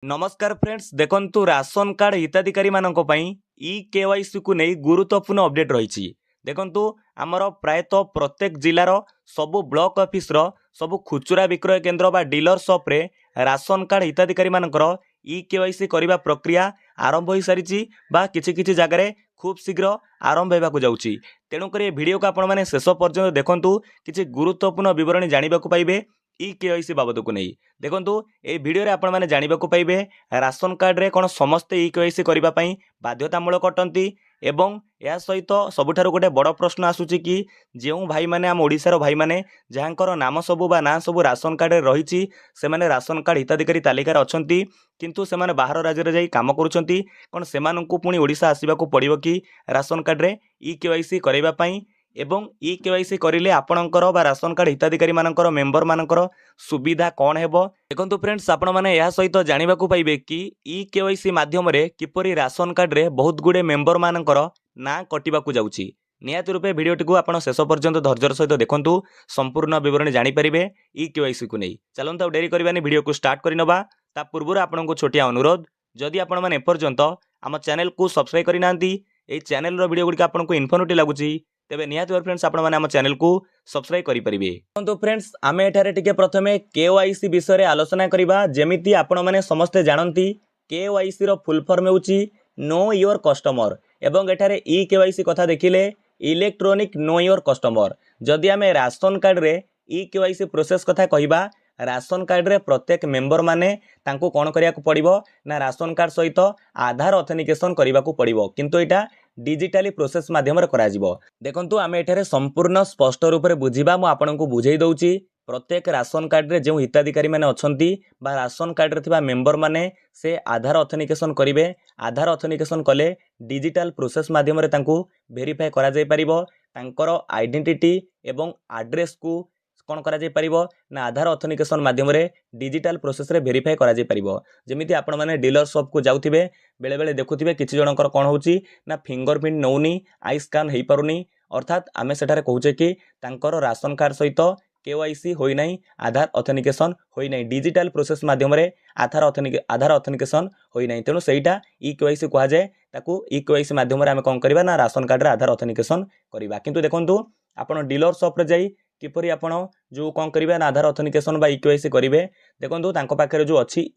नमस्कार फ्रेंड्स देखंतु ration card हिताधिकारी मानक पई ई केवाईसी को नहीं गुरुत्वपूर्ण अपडेट रही। देखंतु आमर प्रायतः प्रत्येक जिलार सबु ब्लॉक ऑफिस रो सबु खुचुरा विक्रय केंद्र बा डीलर शॉप रे राशन कार्ड हिताधिकारी मानकर ई केवाईसी करबा प्रक्रिया आरंभ हो सारी बा किछि किछि जगह रे खूब शीघ्र आरंभ होगा जाउची। तेणुक वीडियो को आपण माने शेष पर्यंत देखंतु किछि गुरुत्वपूर्ण विवरणी जानिबा को पाइबे ई केवाईसी बाबद को नहीं। देखंतु ए वीडियो रे आपण माने जानिबा को पाइबे राशन कार्ड रे कोन समस्ते ई केवाईसी करबा पई बाध्यतामूलक अटंती एवं या सहित सबुठारु गोटे बड़ प्रश्न आसुची कि जेउ भाई माने आम ओडिसार भाई माने जहाँकर नाम सबु बा ना सबु राशन कार्ड रे रहिची से माने राशन कार्ड हिताधिकारी तालिका रे अछंती किंतु से माने बाहर राज्य रे जाई काम करूछंती कोन सेमानंकु पुनी ओडिसा आसीबा को पड़िबो कि राशन कार्ड रे ई केवाईसी करबा पई एवं ई केवाईसी करिले आपणकर बा राशन कार्ड हिताधिकारी मानकर मेंबर मानकर सुविधा कौन हेबो। देखंतु फ्रेंड्स आपण माने या सहित जानिबा को पाइबे कि ई केवाईसी माध्यम रे किपरि राशन कार्ड रे बहुत गुडे मेंबर मानकर ना कटिबा को जाउची। नियत रूपे वीडियोटी को आपण शेष पर्यंत धैर्यर सहित देखंतु संपूर्ण विवरणी जानि परिबे ई केवाईसी को नहीं। चलंतु डेरी करबानी वीडियो को स्टार्ट करि नबा। ता पूर्व आपण को छोटिया अनुरोध जदि आपण माने एपर्यंत आम चैनल को सब्सक्राइब करि नांती ए चैनल रो वीडियो गुडी आपण को इन्फॉर्मेटिव लागुची तेबे निहाती फ्रेंड्स आपण माने हम चैनल को सब्सक्राइब करि परिबे। तो फ्रेंड्स आमे एठारे टिके प्रथमे केवाईसी विषय रे आलोचना करिबा। जेमिति आपण माने समस्त जानंती केवाईसी रो फुल फॉर्म हेउची नो योर कस्टमर एवं एठारे ई केवाईसी कथा देखिले इलेक्ट्रॉनिक नो योर कस्टमर। जदि आमे राशन कार्ड रे ई केवाईसी प्रोसेस कथा कहिबा राशन कार्ड रे प्रत्येक मेंबर माने तांको कोन करिया को पड़िबो ना राशन कार्ड सहित आधार ऑथेंटिकेशन करिबा को पड़िबो किंतु एटा डिजिटली प्रोसेस माध्यम रे करा जिवो। देखंतु आमे एठारे संपूर्ण स्पष्ट रूप रे बुझिबा मु आपनकु बुझेई दउची। प्रत्येक राशन कार्ड रे जो हिताधिकारी माने अछंती बा राशन कार्ड रे थिबा मेंबर माने से आधार ऑथेंटिकेशन करिवे। आधार ऑथेंटिकेशन कले डिजिटल प्रोसेस माध्यम रे तांको वेरीफाई करा जाय परिबो। तांकर आइडेंटिटी एवं एड्रेस को कौन करा जाय परिबो ना आधार ऑथेंटिकेशन माध्यम रे डिजिटल प्रोसेस रे वेरीफाई करा जाय परिबो। जेमिति आपण माने डीलर शॉप को जाउथिबे बेले बेले देखुथिबे किछि जनकर कोन होउची ना फिंगरप्रिंट नौनी आई स्कैन हेई पारुनी अर्थात आमे सेठारे कहूचे कि तांकर राशन कार्ड सहित केवाईसी होई नै आधार ऑथेंटिकेशन होई नै डिजिटल प्रोसेस माध्यम रे आधार ऑथेंटिकेशन होई नै। तेनु सेईटा ई केवाईसी कहा जाय। ताकू ई केवाईसी माध्यम रे आमे कोन करबा ना राशन कार्ड रे आधार ऑथेंटिकेशन करबा। किंतु देखंतु आपण डीलर शॉप रे जाई किपरि आपण जो कौन करिवे ना आधार ऑथेंटिकेशन बा ई केवाईसी करिवे। देखंतु तांको पाखरे जो अछि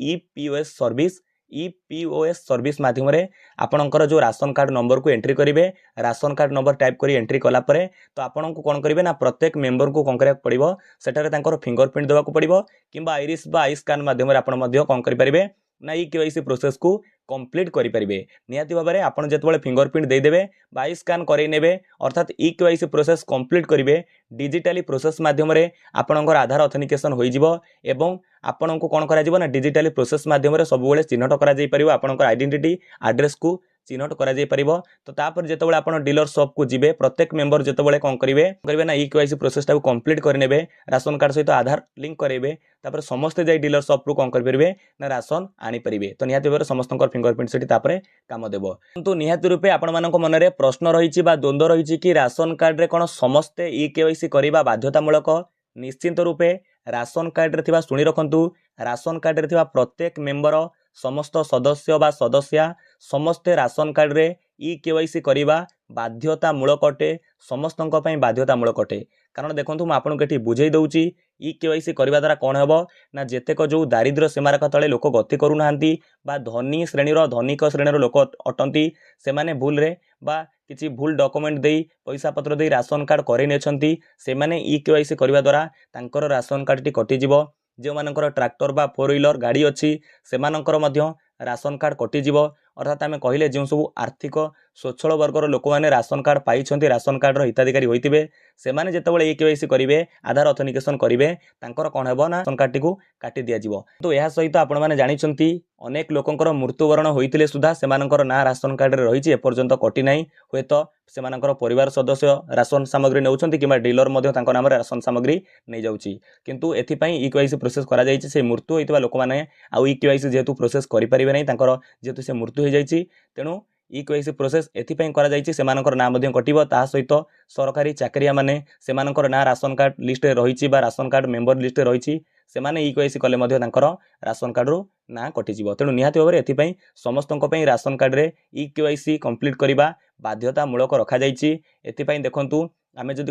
ईपीओएस सर्विस माध्यम रे आपणकर जो राशन कार्ड नंबर को एंट्री करिवे। राशन कार्ड नंबर टाइप करी एंट्री कला परे तो आपण को कोन करिवे ना प्रत्येक मेंबर को कोन करिया पड़िबो सेटारे तांकर फिंगरप्रिंट देबा को पड़िबो किंबा आइरिस बा आई स्कैन माध्यम रे आपण मध्य कोन करि परिबे ना ई केवाईसी प्रोसेस को कंप्लीट करि परिबे। नियाती भाबरे आपण जेतबेले फिंगरप्रिंट दे देबे बा आई स्कैन करै नेबे अर्थात ई केवाईसी प्रोसेस कंप्लीट करिवे डिजिटली प्रोसेस माध्यम रे आपणकर आधार ऑथेंटिकेशन होई जिवो एवं आपण को कोन करा जिवो ना डिजिटली प्रोसेस माध्यम रे सब बेले चिन्हट करा जाई परिबो। आपणकर आइडेंटिटी एड्रेस को चिन्हट करा जाई परिबो। तो तापर जेतबेले आपण डीलर शॉप को जिबे प्रत्येक मेंबर जेतबेले कोन करिवे ना ई केवाईसी प्रोसेस टा को कंप्लीट करि नेबे राशन कार्ड सहित आधार लिंक करेबे तापर समस्त जाई डीलर शॉप रो कोन करि परिबे ना राशन आनी परिबे। तो निहाती भाबरे समस्तकर फिंगरप्रिंट सेठी तापरे काम देबो। किंतु निहाती रूपे आपण मानक मनरे प्रश्न रहिछि बा द्वंद्व रहिछि कि राशन कार्ड रे कोन समस्ते ई केवाईसी करिबा बाध्यतामूलक। निश्चित रूपे राशन कार्ड रे थिबा सुनी रखंतु राशन कार्ड रे थिबा प्रत्येक मेंबर समस्त सदस्य बा सदस्या समस्ते राशन कार्ड रे ई केवाईसी करिबा बाध्यतामूलक अटे समस्तंक पई बाध्यतामूलक अटे। कारण देखंतु म आपन केठी बुझेई दउची ई केवाईसी करिबा द्वारा कोन हेबो ना जेतेक जो दारिद्र्य सीमारेखा तळे लोक गति करू नाहंती बा धनी श्रेणीर धनिक श्रेणीर लोक अटंती से माने भूल रे बा किछि भूल डॉक्यूमेंट देई पैसा पत्र देई राशन कार्ड करै नेछंती से माने ई केवाईसी करिबा द्वारा तांकर राशन कार्ड टी कटि जिवो। जो मानकर ट्रैक्टर बा 4 व्हीलर गाड़ी अच्छी से मानकर मध्य राशन कार्ड कटिजिव। अर्थात आम कहले जो सब आर्थिक स्वच्छल वर्गर लोक मैंने राशन कार्ड पाई राशन कार्ड हिताधिकारी होते से मैंने जितेबाला ई केवाईसी करेंगे आधार ऑथेंटिकेशन करेंगे कौन हेब ना राशन कार्ड टी काटी दि जाव। तो यह सहित आपण मैंने जानते अनेक लोकंर मृत्युवरण होते सुधा से ना राशन कार्ड रही एपर्यंत कटी ना हे तो से परिवार सदस्य राशन सामग्री नौकरी कि डीलर नाम राशन सामग्री नहीं जाऊँगी किंतु एथिपाई ई केवाईसी प्रोसेस करा जायछि। से मृत्यु होइतबा लोक माने आउ ई केवाईसी जेहेतु प्रोसेस करि परिबे नै तांकर जेहेतु से मृत्यु हो जायछि तेणु ई केवाईसी प्रोसेस एथिपाई करा जायछि सेमानकर नाम मध्य कटिबो। ता सहित सरकारी चाकरिया माने सेमानकर ना राशन कार्ड लिस्ट रे रहिछि बा राशन कार्ड मेंबर लिस्ट रे रहिछि ସେମାନେ ଇ କେୱାଇସି କଲେ ମଧ୍ୟ ତାଙ୍କର ରାସନ କାର୍ଡ଼ରୁ ନାଁ କଟିଯିବ। ତେଣୁ ନିହାତି ଭାବରେ ଏଥିପାଇଁ ସମସ୍ତଙ୍କ ପାଇଁ ରାସନ କାର୍ଡ଼ରେ ଇ କେୱାଇସି କମ୍ପ୍ଲିଟ୍ କରିବା ବାଧ୍ୟତାମୂଳକ ରଖାଯାଇଛି। ଏଥିପାଇଁ ଦେଖନ୍ତୁ ଆମେ ଯଦି